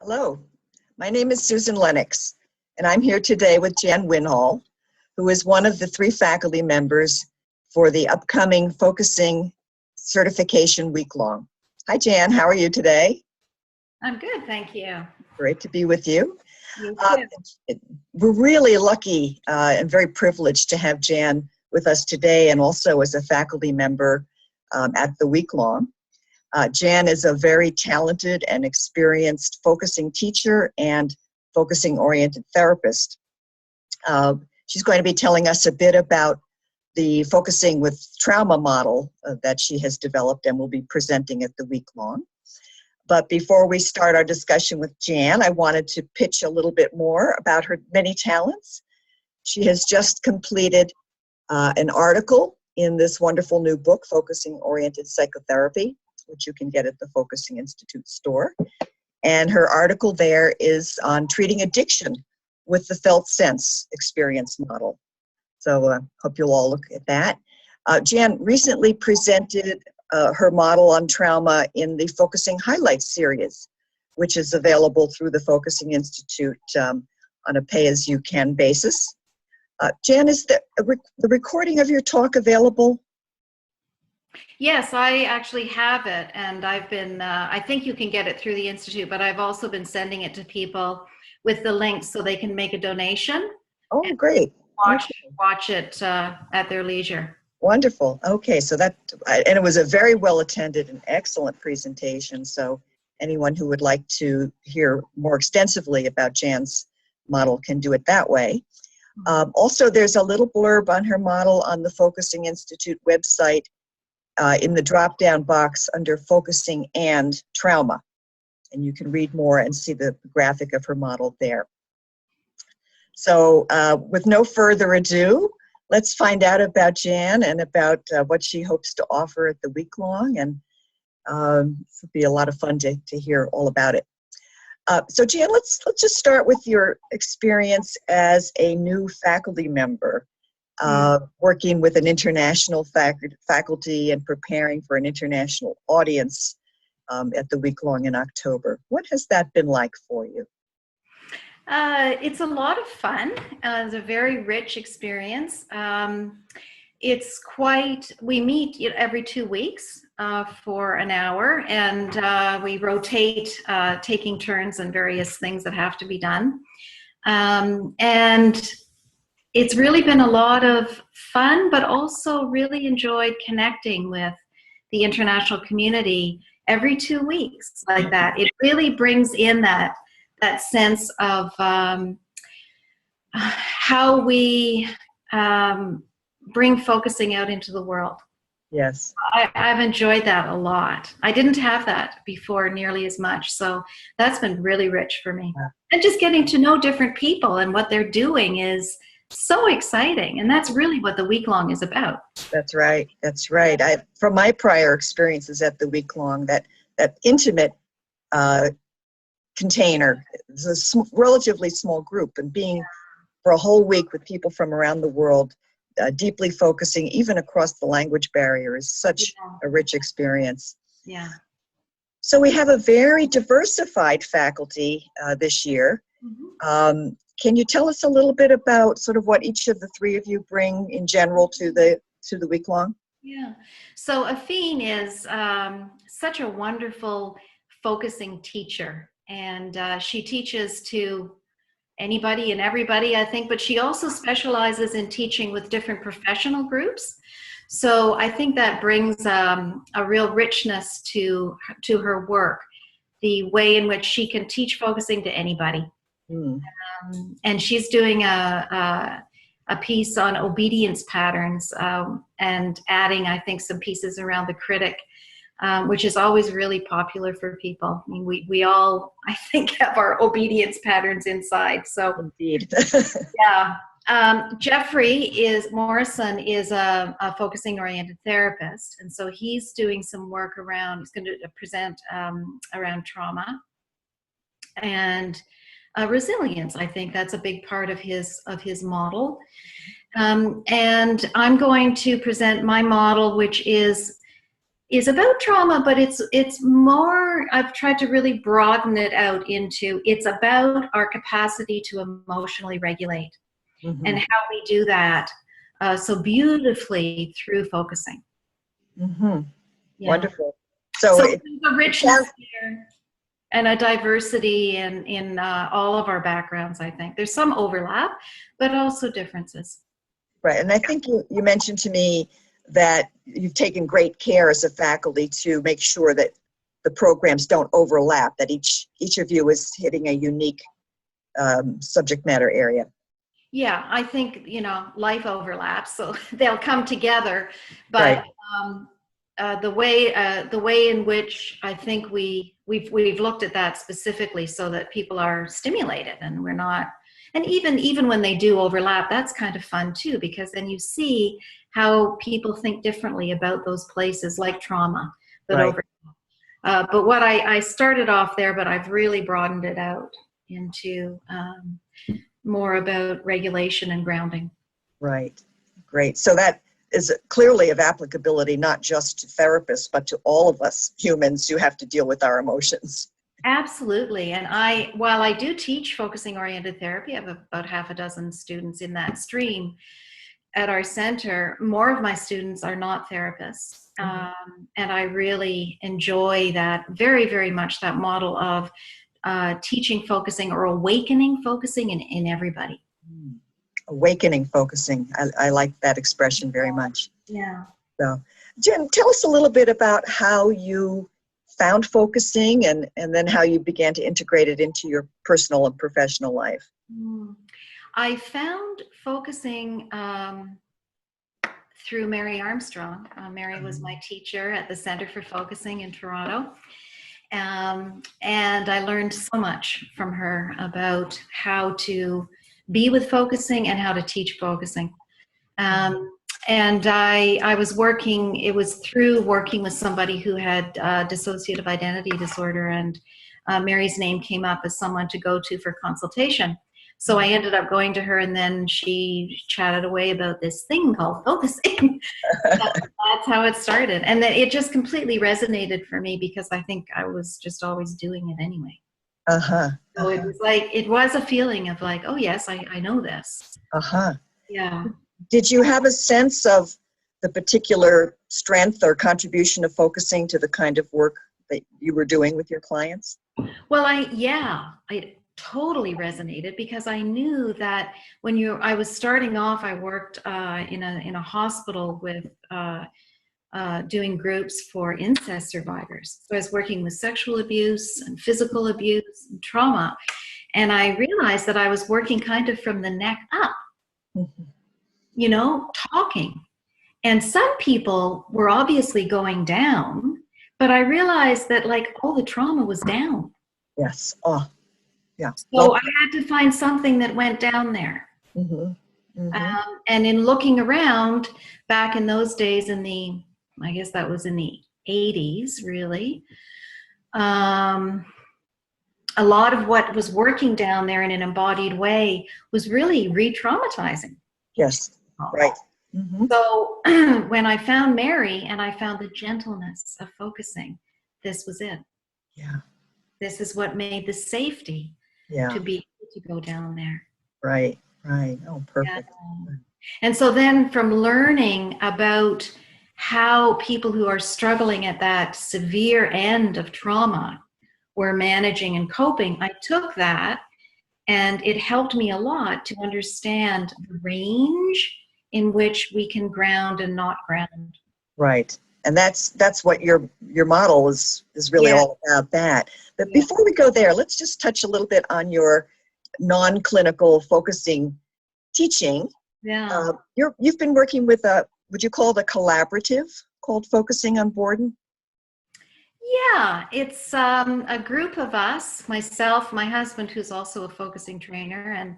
Hello, my name is Susan Lennox, and I'm here today with Jan Winhall, who is one of the 3 faculty members for the upcoming Focusing Certification Weeklong. Hi, Jan. How are you today? I'm good, thank you. Great to be with you. You too. We're really lucky and very privileged to have Jan with us today, and also as a faculty member at the Weeklong. Jan is a very talented and experienced focusing teacher and focusing-oriented therapist. She's going to be telling us a bit about the focusing with trauma model that she has developed and will be presenting at the Weeklong. But before we start our discussion with Jan, I wanted to pitch a little bit more about her many talents. She has just completed an article in this wonderful new book, Focusing-Oriented Psychotherapy, which you can get at the Focusing Institute store. And her article there is on treating addiction with the felt sense experience model. So hope you'll all look at that. Jan recently presented her model on trauma in the Focusing Highlights series, which is available through the Focusing Institute on a pay-as-you-can basis. Jan, is the recording of your talk available? Yes, I actually have it, and I've been, I think you can get it through the Institute, but I've also been sending it to people with the links so they can make a donation. Oh, great. Watch it at their leisure. Wonderful. Okay, so that, and it was a very well attended and excellent presentation. So anyone who would like to hear more extensively about Jan's model can do it that way. Also, there's a little blurb on her model on the Focusing Institute website in the drop-down box under Focusing and Trauma. And you can read more and see the graphic of her model there. So with no further ado, let's find out about Jan and about what she hopes to offer at the Weeklong, and this will be a lot of fun to hear all about it. So Jan, let's just start with your experience as a new faculty member, working with an international faculty and preparing for an international audience at the Weeklong in October. What has that been like for you? It's a lot of fun. It's a very rich experience. It's quite, we meet every 2 weeks for an hour, and we rotate taking turns on various things that have to be done. And it's really been a lot of fun, but also really enjoyed connecting with the international community every 2 weeks like that. It really brings in that sense of how we bring focusing out into the world. Yes. I've enjoyed that a lot. I didn't have that before nearly as much, so that's been really rich for me. And just getting to know different people and what they're doing is so exciting, and that's really what the Weeklong is about. That's right. That's right. From my prior experiences at the Weeklong, that intimate container, it's a relatively small group, and being for a whole week with people from around the world, deeply focusing even across the language barrier is such a rich experience. Yeah. So we have a very diversified faculty this year. Mm-hmm. Can you tell us a little bit about sort of what each of the 3 of you bring in general to the Weeklong? Yeah. So Afine is such a wonderful focusing teacher, and she teaches to anybody and everybody, I think, but she also specializes in teaching with different professional groups. So I think that brings a real richness to her work, the way in which she can teach focusing to anybody. And she's doing a piece on obedience patterns and adding, I think, some pieces around the critic, which is always really popular for people. I mean, we all, I think, have our obedience patterns inside. So, indeed. Yeah. Jeffrey Morrison is a focusing-oriented therapist, and so he's doing some work around, he's going to present around trauma and resilience. I think that's a big part of his model. And I'm going to present my model, which is is about trauma, but it's more, I've tried to really broaden it out into, it's about our capacity to emotionally regulate and how we do that so beautifully through focusing. Mm-hmm. Yeah. Wonderful. So So there's a richness there and a diversity in all of our backgrounds, I think. There's some overlap, but also differences. right, and I think you mentioned to me that you've taken great care as a faculty to make sure that the programs don't overlap, that each of you is hitting a unique subject matter area. Yeah, I think, life overlaps, so they'll come together. But Right. The way in which I think we've looked at that specifically so that people are stimulated and we're not, and even when they do overlap, that's kind of fun too, because then you see how people think differently about those places like trauma that Right. overlap. But what I started off there, but I've really broadened it out into more about regulation and grounding. Right. Great. So that is clearly of applicability, not just to therapists, but to all of us humans who have to deal with our emotions. Absolutely. And while I do teach focusing oriented therapy, I have about half a dozen students in that stream at our center. More of my students are not therapists. And I really enjoy that very, very much, that model of teaching focusing or awakening focusing in everybody. Awakening focusing. I like that expression very much. Yeah. So, Jen, tell us a little bit about how you found focusing and then how you began to integrate it into your personal and professional life. I found focusing through Mary Armstrong. Mary was my teacher at the Center for Focusing in Toronto. And I learned so much from her about how to be with focusing and how to teach focusing. And I was working, it was through working with somebody who had dissociative identity disorder, and Mary's name came up as someone to go to for consultation. So I ended up going to her, and then she chatted away about this thing called focusing. That's how it started. And then it just completely resonated for me because I think I was just always doing it anyway. So it was like, it was a feeling of like, oh yes, I know this. Yeah. Did you have a sense of the particular strength or contribution of focusing to the kind of work that you were doing with your clients? Well, I totally resonated because I knew that when I was starting off, I worked in a hospital with doing groups for incest survivors. So I was working with sexual abuse and physical abuse and trauma. And I realized that I was working kind of from the neck up, talking. And some people were obviously going down, but I realized that all the trauma was down. Yes. Oh, yeah. So I had to find something that went down there. And in looking around back in those days I guess that was in the 80s, really, a lot of what was working down there in an embodied way was really re-traumatizing. Yes, right. So when I found Mary and I found the gentleness of focusing, this was it. Yeah. This is what made the safety to be able to go down there. Right. Oh, perfect. Yeah. And so then from learning about how people who are struggling at that severe end of trauma were managing and coping, I took that and it helped me a lot to understand the range in which we can ground and not ground. Right. And that's what your model is really all about, that. But before we go there, let's just touch a little bit on your non-clinical focusing teaching. Yeah. You've been working with would you call it a collaborative called Focusing on Borden? Yeah, it's a group of us, myself, my husband, who's also a focusing trainer and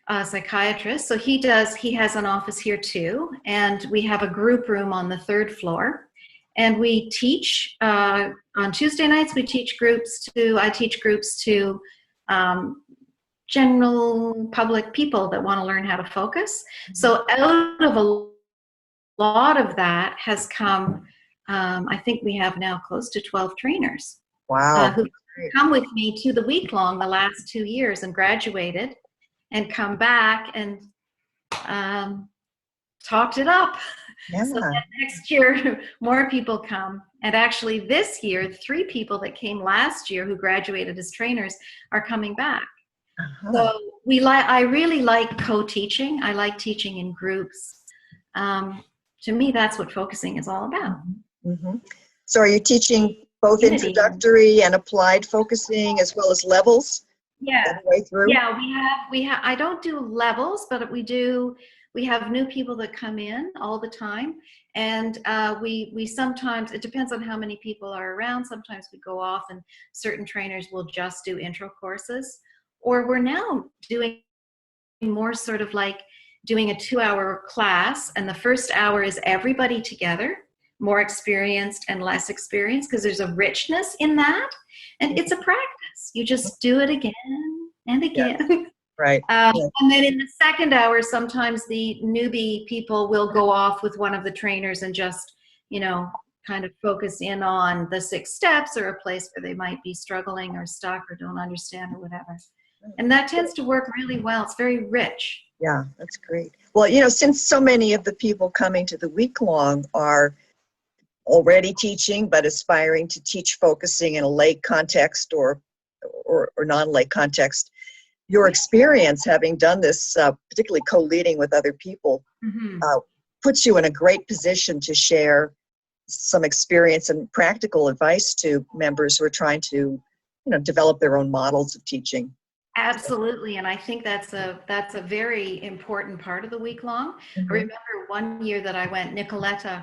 a psychiatrist. So he has an office here too. And we have a group room on the 3rd floor. And we teach, on Tuesday nights, I teach groups to general public people that want to learn how to focus. So out of a lot of that has come I think we have now close to 12 trainers Wow. who come with me to the Weeklong the last 2 years and graduated and come back and talked it up. Yeah. So that next year, more people come. And actually this year, 3 people that came last year who graduated as trainers are coming back. Uh-huh. So I really like co-teaching. I like teaching in groups. To me, that's what focusing is all about. Mm-hmm. So are you teaching both Unity. introductory and applied focusing as well as levels? Yeah. All the way through? Yeah, we have, I don't do levels, but we have new people that come in all the time. And we sometimes, it depends on how many people are around. Sometimes we go off and certain trainers will just do intro courses. Or we're now doing more sort of like doing a 2-hour class, and the first hour is everybody together, more experienced and less experienced, because there's a richness in that, and it's a practice. You just do it again and again. Yeah. Right. And then in the second hour, sometimes the newbie people will go off with one of the trainers and just, kind of focus in on the 6 steps or a place where they might be struggling or stuck or don't understand or whatever. And that tends to work really well. It's very rich. Yeah, that's great. Well, since so many of the people coming to the week-long are already teaching but aspiring to teach focusing in a lay context or non-lay context, your experience having done this, particularly co-leading with other people, puts you in a great position to share some experience and practical advice to members who are trying to, develop their own models of teaching. Absolutely, and I think that's a very important part of the week-long. I remember one year that I went, Nicoletta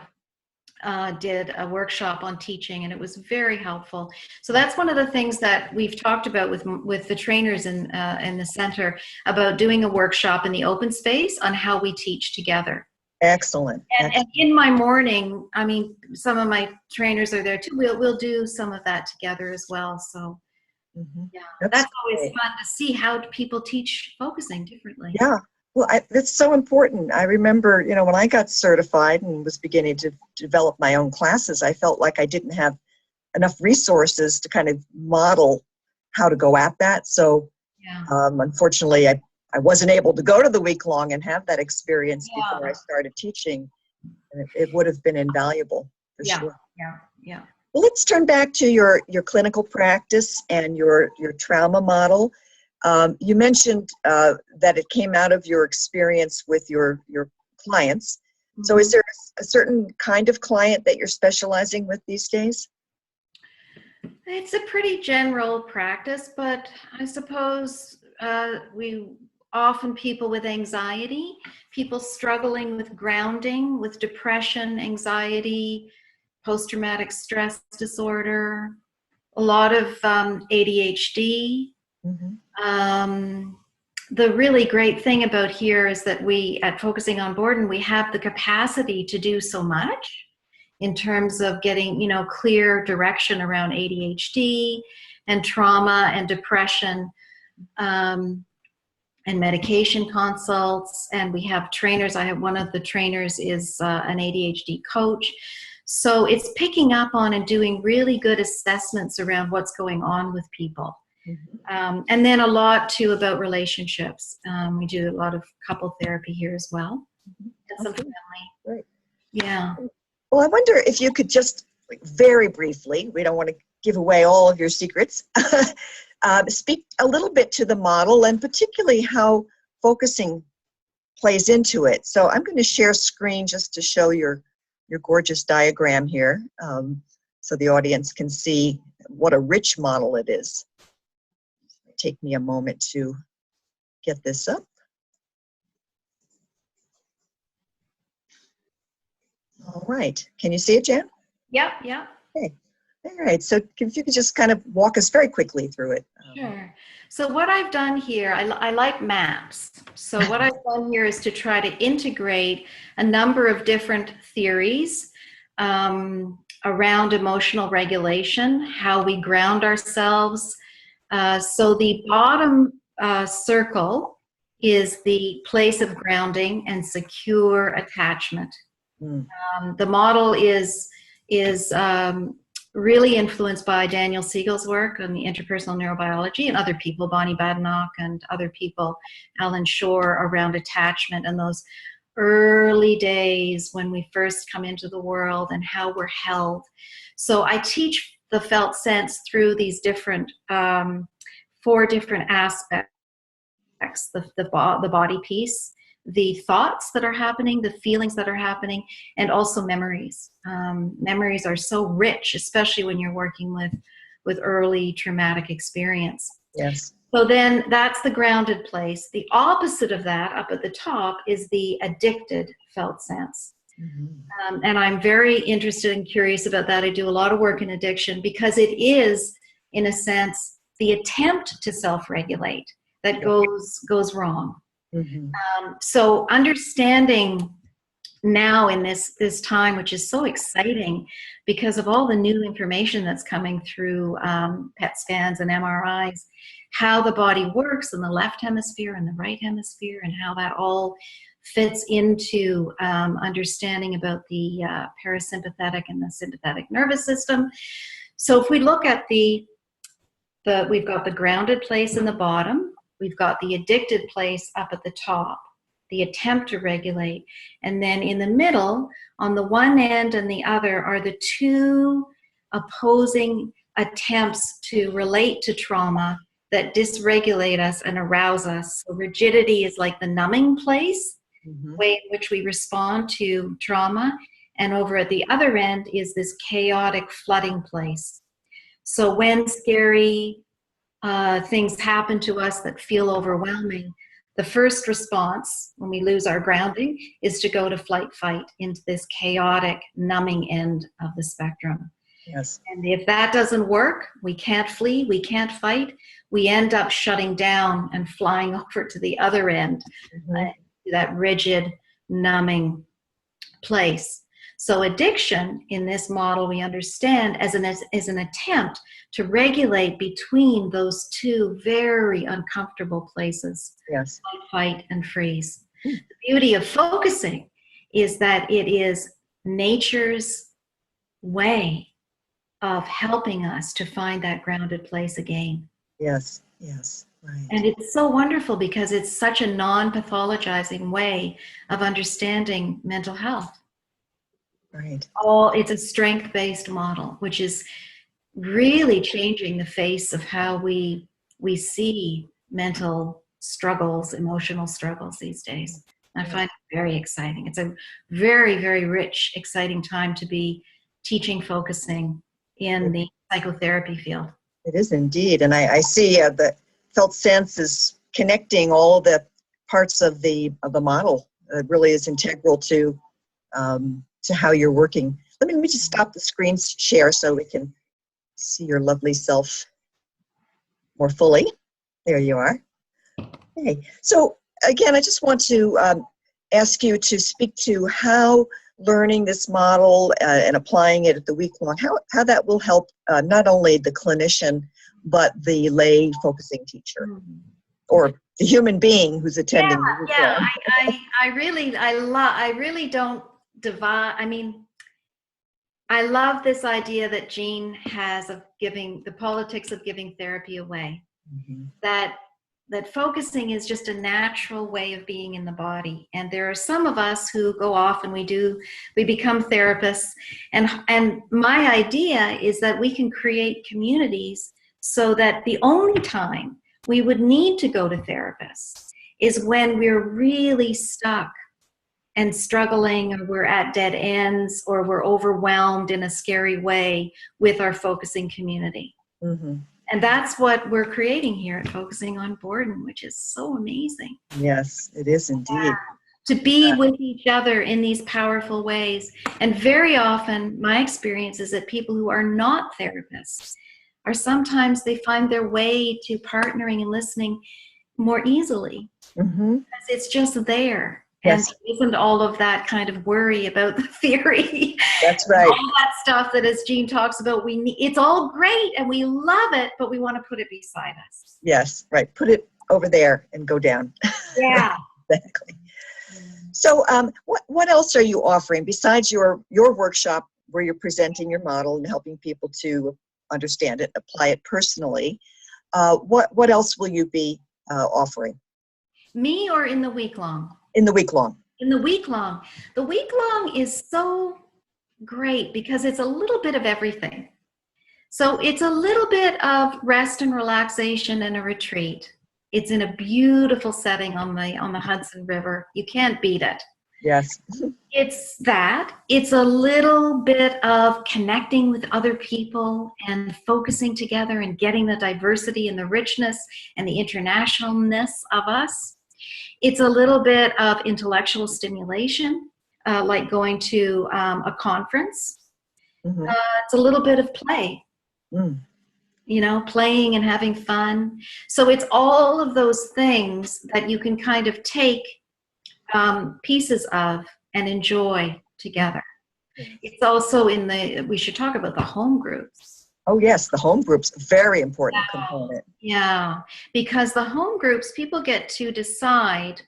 did a workshop on teaching, and it was very helpful. So that's one of the things that we've talked about with the trainers in the center, about doing a workshop in the open space on how we teach together. Excellent. And in my morning, I mean, some of my trainers are there too. We'll do some of that together as well. So yeah, that's always fun to see how people teach focusing differently. Yeah. Well, that's so important. I remember, when I got certified and was beginning to develop my own classes, I felt like I didn't have enough resources to kind of model how to go at that. So unfortunately, I wasn't able to go to the week-long and have that experience before I started teaching. And it would have been invaluable for sure. Yeah. Well, let's turn back to your clinical practice and your trauma model. You mentioned that it came out of your experience with your clients. So is there a certain kind of client that you're specializing with these days? It's a pretty general practice, but I suppose we often people with anxiety, people struggling with grounding, with depression, anxiety, post-traumatic stress disorder, a lot of ADHD. The really great thing about here is that we at Focusing on Borden, we have the capacity to do so much in terms of getting, clear direction around ADHD and trauma and depression, and medication consults. And we have trainers. I have one of the trainers is an ADHD coach. So it's picking up on and doing really good assessments around what's going on with people. And then a lot too about relationships. We do a lot of couple therapy here as well. And some family. Right. Yeah. Well, I wonder if you could just very briefly, we don't want to give away all of your secrets, speak a little bit to the model and particularly how focusing plays into it. So I'm going to share screen just to show your gorgeous diagram here, so the audience can see what a rich model it is. Take me a moment to get this up. All right. Can you see it, Jan? Yep. Okay. All right. So if you could just kind of walk us very quickly through it. Sure. So what I've done here, I like maps. So what I've done here is to try to integrate a number of different theories around emotional regulation, how we ground ourselves. So the bottom circle is the place of grounding and secure attachment. The model is is really influenced by Daniel Siegel's work on the interpersonal neurobiology and other people, Bonnie Badenoch and other people, Alan Shore, around attachment and those early days when we first come into the world and how we're held. So I teach the felt sense through these different, 4 different aspects, the body piece, the thoughts that are happening, the feelings that are happening, and also memories. Memories are so rich, especially when you're working with early traumatic experience. Yes. So then that's the grounded place. The opposite of that, up at the top, is the addicted felt sense. Mm-hmm. And I'm very interested and curious about that. I do a lot of work in addiction because it is, in a sense, the attempt to self-regulate that goes wrong. Mm-hmm. So understanding now in this time, which is so exciting because of all the new information that's coming through PET scans and MRIs, how the body works in the left hemisphere and the right hemisphere, and how that all fits into understanding about the parasympathetic and the sympathetic nervous system. So if we look at we've got the grounded place in the bottom, we've got the addicted place up at the top, the attempt to regulate, and then in the middle, on the one end and the other, are the 2 opposing attempts to relate to trauma that dysregulate us and arouse us. So rigidity is like the numbing place, mm-hmm. way in which we respond to trauma, and over at the other end is this chaotic flooding place. So when scary things happen to us that feel overwhelming, the first response when we lose our grounding is to go to flight fight into this chaotic numbing end of the spectrum. Yes. And if that doesn't work, we can't flee, we can't fight, we end up shutting down and flying over to the other end, mm-hmm. That rigid numbing place. So addiction in this model we understand as an attempt to regulate between those 2 very uncomfortable places, yes. Fight and freeze. The beauty of focusing is that it is nature's way of helping us to find that grounded place again. Yes, yes, right. And it's so wonderful because it's such a non-pathologizing way of understanding mental health. Right. It's a strength-based model, which is really changing the face of how we see mental struggles, emotional struggles these days. I find it very exciting. It's a very, very rich, exciting time to be teaching focusing in the psychotherapy field. It is indeed. And I see the felt sense is connecting all the parts of the model. It really is integral to how you're working. Let me just stop the screen share so we can see your lovely self more fully. There you are. Okay. So again, I just want to ask you to speak to how learning this model and applying it at the Weeklong, how that will help not only the clinician, but the lay focusing teacher, or the human being who's attending the Weeklong. I really don't divide. I mean, I love this idea that Jean has of giving, the politics of giving therapy away. Mm-hmm. That focusing is just a natural way of being in the body. And there are some of us who go off and we become therapists. And my idea is that we can create communities so that the only time we would need to go to therapists is when we're really stuck and struggling, or we're at dead ends, or we're overwhelmed in a scary way with our focusing community. Mm-hmm. And that's what we're creating here at Focusing on Borden, which is so amazing. Yes, it is indeed. To be with each other in these powerful ways. And very often, my experience is that people who are not therapists are sometimes they find their way to partnering and listening more easily. Mm-hmm. Because it's just there. Yes. And there isn't all of that kind of worry about the theory. That's right. All that stuff that, as Jean talks about, it's all great and we love it, but we want to put it beside us. Yes, right. Put it over there and go down. Yeah. Exactly. So what else are you offering besides your workshop where you're presenting your model and helping people to understand it, apply it personally. What else will you be offering? Me or in the week long? In the week long. In the week long. The week long is so great because it's a little bit of everything. So it's a little bit of rest and relaxation and a retreat. It's in a beautiful setting on the Hudson River. You can't beat it. Yes. It's that. It's a little bit of connecting with other people and focusing together and getting the diversity and the richness and the internationalness of us. It's a little bit of intellectual stimulation, like going to a conference. Mm-hmm. It's a little bit of play. Mm. You know, playing and having fun. So it's all of those things that you can kind of take pieces of and enjoy together. It's also we should talk about the home groups. Oh yes, the home groups, very important component. Yeah, because the home groups, people get to decide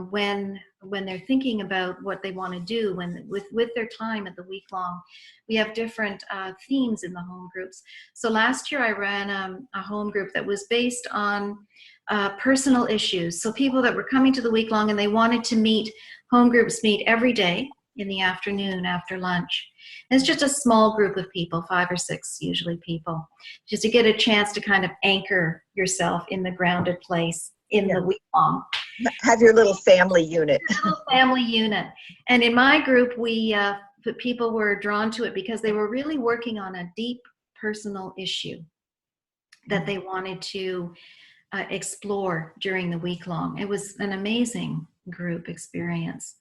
when they're thinking about what they want to do with their time at the week long. We have different themes in the home groups. So last year I ran a home group that was based on personal issues. So people that were coming to the week long and they wanted to meet, home groups meet every day in the afternoon after lunch. And it's just a small group of people, 5 or 6 usually people, just to get a chance to kind of anchor yourself in the grounded place in the week long. Have your little family unit. Little family unit. And in my group, people were drawn to it because they were really working on a deep personal issue that they wanted to explore during the week long. It was an amazing group experience.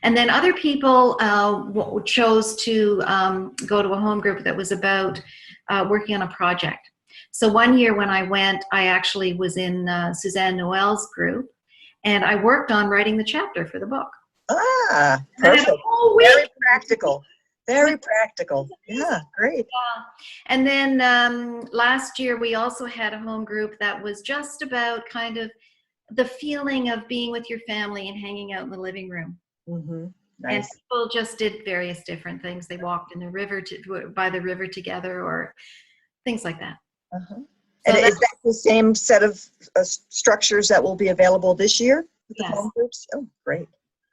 And then other people chose to go to a home group that was about working on a project. So one year when I went, I actually was in Suzanne Noel's group, and I worked on writing the chapter for the book. Ah, perfect. Very practical. Very practical. Yeah, great. Yeah. And then last year we also had a home group that was just about kind of the feeling of being with your family and hanging out in the living room. Mm-hmm. Nice. And people just did various different things. They walked in the river by the river together, or things like that. Uh-huh. So and is that the same set of structures that will be available this year with the Yes. home groups? Oh, great.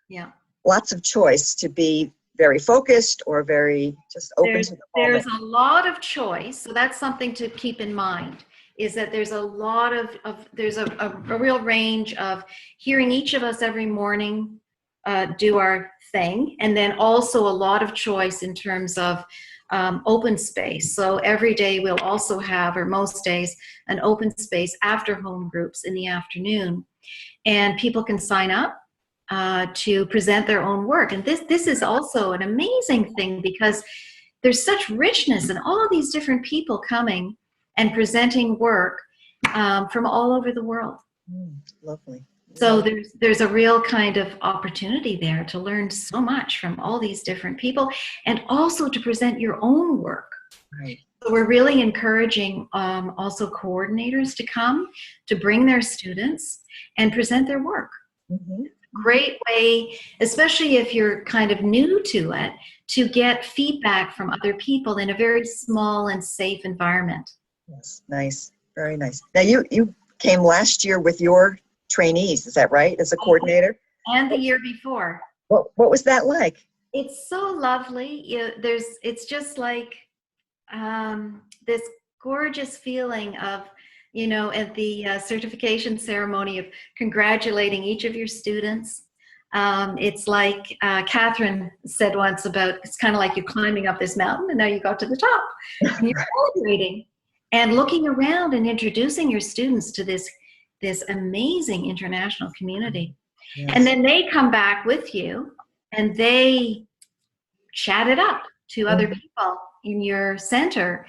Yeah. Lots of choice to be very focused or very just open to the moment. There's a lot of choice. So that's something to keep in mind, is that there's a lot there's a real range of hearing each of us every morning do our thing, and then also a lot of choice in terms of open space. So every day we'll also have, or most days, an open space after home groups in the afternoon, and people can sign up to present their own work. And this is also an amazing thing because there's such richness in all of these different people coming and presenting work from all over the world. Lovely. So there's a real kind of opportunity there to learn so much from all these different people, and also to present your own work. Right. So we're really encouraging also coordinators to come to bring their students and present their work. Mm-hmm. Great way, especially if you're kind of new to it, to get feedback from other people in a very small and safe environment. Yes, nice, very nice. Now you came last year with your trainees, is that right, as a coordinator? And the year before. What was that like? It's so lovely. It's just like this gorgeous feeling of, at the certification ceremony, of congratulating each of your students. It's like Catherine said once about, it's kind of like you're climbing up this mountain and now you got to the top. And you're celebrating and looking around and introducing your students to this amazing international community. Yes. And then they come back with you and they chat it up to other people in your center.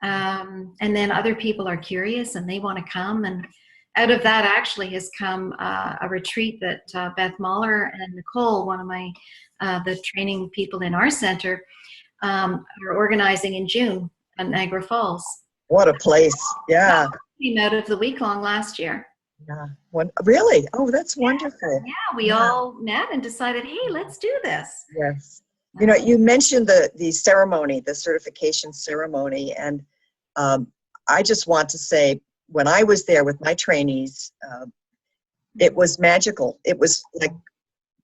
And then other people are curious and they want to come. And out of that actually has come a retreat that Beth Mahler and Nicole, one of my the training people in our center, are organizing in June at Niagara Falls. What a place. Yeah. Came out of the week-long last year. Yeah. Really? Oh, that's wonderful. Yeah, we all met and decided, hey, let's do this. Yes. You know, you mentioned the ceremony, the certification ceremony, and I just want to say, when I was there with my trainees, it was magical. It was like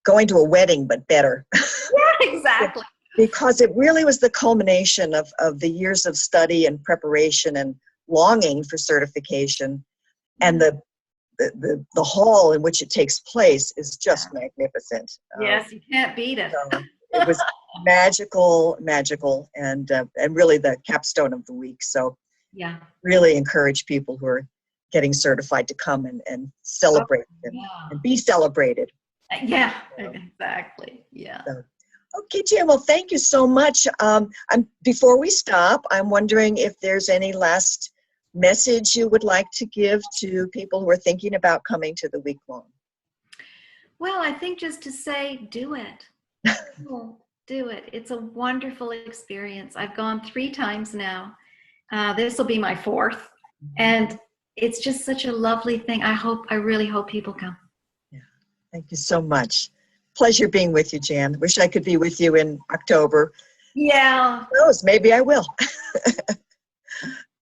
going to a wedding, but better. Yeah, exactly. Because it really was the culmination of the years of study and preparation and longing for certification, and the hall in which it takes place is just magnificent. Yes, you can't beat it. So it was magical, and really the capstone of the week. So Yeah. really encourage people who are getting certified to come and celebrate and be celebrated. Yeah, exactly. Yeah. So, okay, Jan, well, thank you so much. Before we stop, I'm wondering if there's any last message you would like to give to people who are thinking about coming to the Weeklong. Well, I think just to say, do it. Do it. It's a wonderful experience. I've gone 3 times now. This will be my 4th. And it's just such a lovely thing. I really hope people come. Yeah. Thank you so much. Pleasure being with you, Jan. Wish I could be with you in October. Yeah. Who knows? Maybe I will.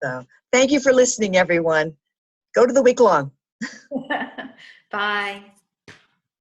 So, thank you for listening, everyone. Go to the Weeklong. Bye.